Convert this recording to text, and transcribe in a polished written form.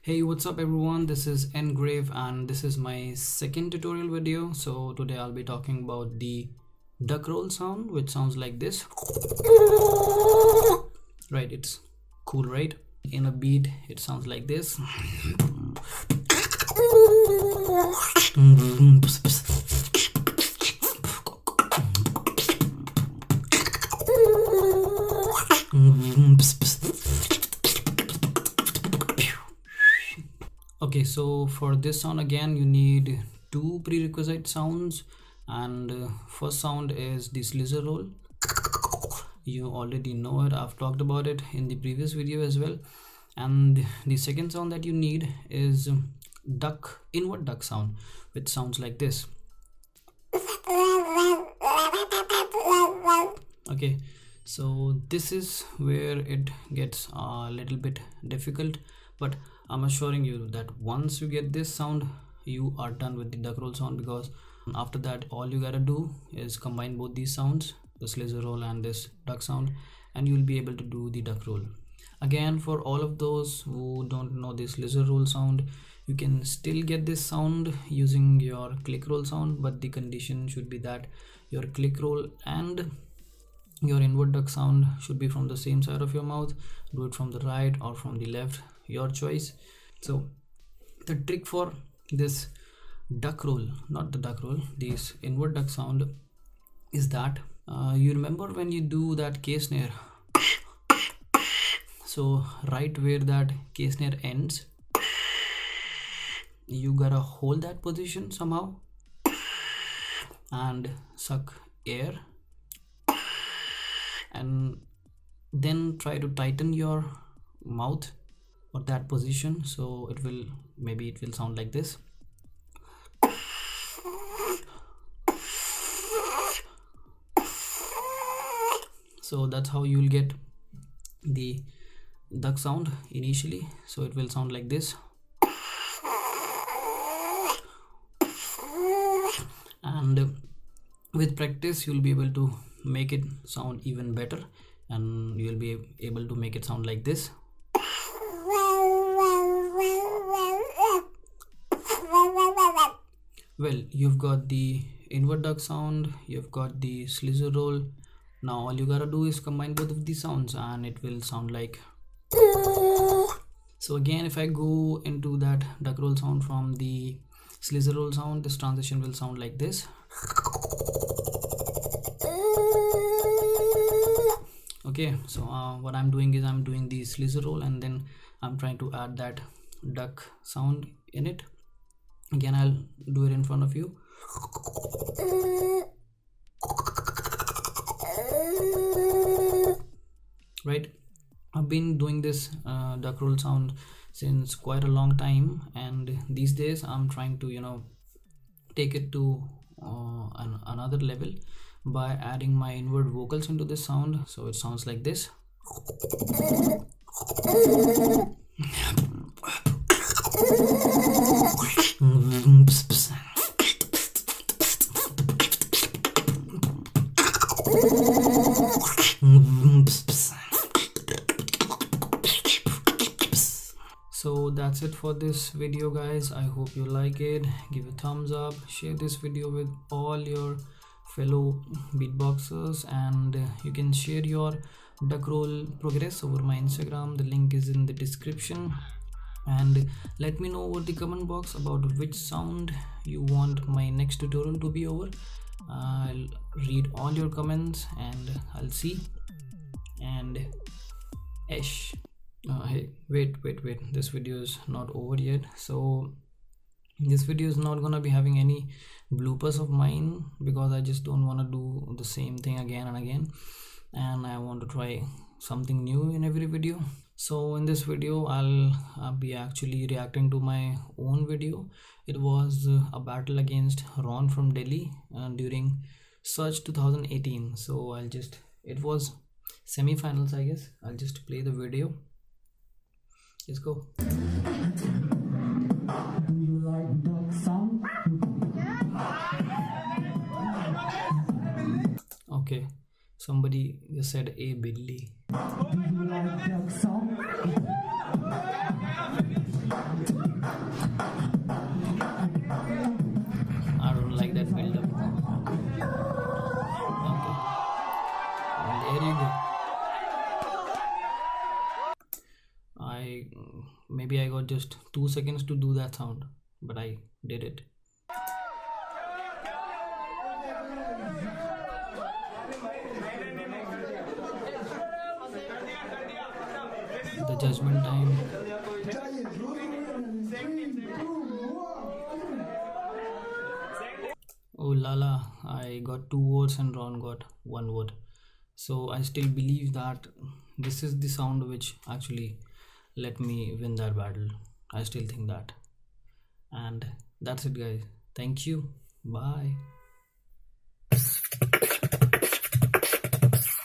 Hey, what's up everyone? This is Engrave and this is my second tutorial video. So today I'll be talking about the duck roll sound, which sounds like this. Right, it's cool, right? In a beat, it sounds like this. Okay, so for this sound again you need two prerequisite sounds, and first sound is the slizzer roll. You already know it, I've talked about it in the previous video as well. And the second sound that you need is inward duck sound, which sounds like this. Okay, so this is where it gets a little bit difficult, but I'm assuring you that once you get this sound you are done with the duck roll sound, because after that all you gotta do is combine both these sounds, the slizzer roll and this duck sound, and you'll be able to do the duck roll. Again, for all of those who don't know this slizzer roll sound, you can still get this sound using your click roll sound, but the condition should be that your click roll and your inward duck sound should be from the same side of your mouth. Do it from the right or from the left, your choice. So the trick for this duck roll, not the duck roll, this inward duck sound, is that you remember when you do that K snare, so right where that K snare ends, you gotta hold that position somehow and suck air, and then try to tighten your mouth or that position, so it will sound like this. So that's how you'll get the duck sound initially. So it will sound like this, and with practice you'll be able to make it sound even better, and you'll be able to make it sound like this. Well, you've got the inward duck sound, you've got the slizzer roll. Now all you gotta do is combine both of these sounds and it will sound like. So again, if I go into that duck roll sound from the slizzer roll sound, this transition will sound like this. Okay, so what I'm doing is I'm doing the slizzer roll and then I'm trying to add that duck sound in it. Again, I'll do it in front of you. Right, I've been doing this duck roll sound since quite a long time, and these days I'm trying to take it to another level by adding my inward vocals into this sound. So it sounds like this. So that's it for this video, guys. I hope you like it. Give a thumbs up, share this video with all your fellow beatboxers, and you can share your duck roll progress over my Instagram. The link is in the description, and let me know over the comment box about which sound you want my next tutorial to be over. I'll read all your comments and I'll see. And hey, wait, this video is not over yet. So this video is not gonna be having any bloopers of mine, because I just don't want to do the same thing again and again, and I want to try something new in every video. So in this video I'll be actually reacting to my own video. It was a battle against Ron from Delhi during Search 2018. So it was semi-finals, I guess. I'll just play the video. Let's go. Do you like duck sound? Okay, somebody just said a Billy. Do you like duck sound? I don't like that build up. Okay, there you go. I maybe I got just 2 seconds to do that sound, but I did it. The judgment time. Oh lala, I got two votes and Ron got one vote. So I still believe that this is the sound which actually let me win that battle. I still think that. And that's it, guys. Thank you. Bye.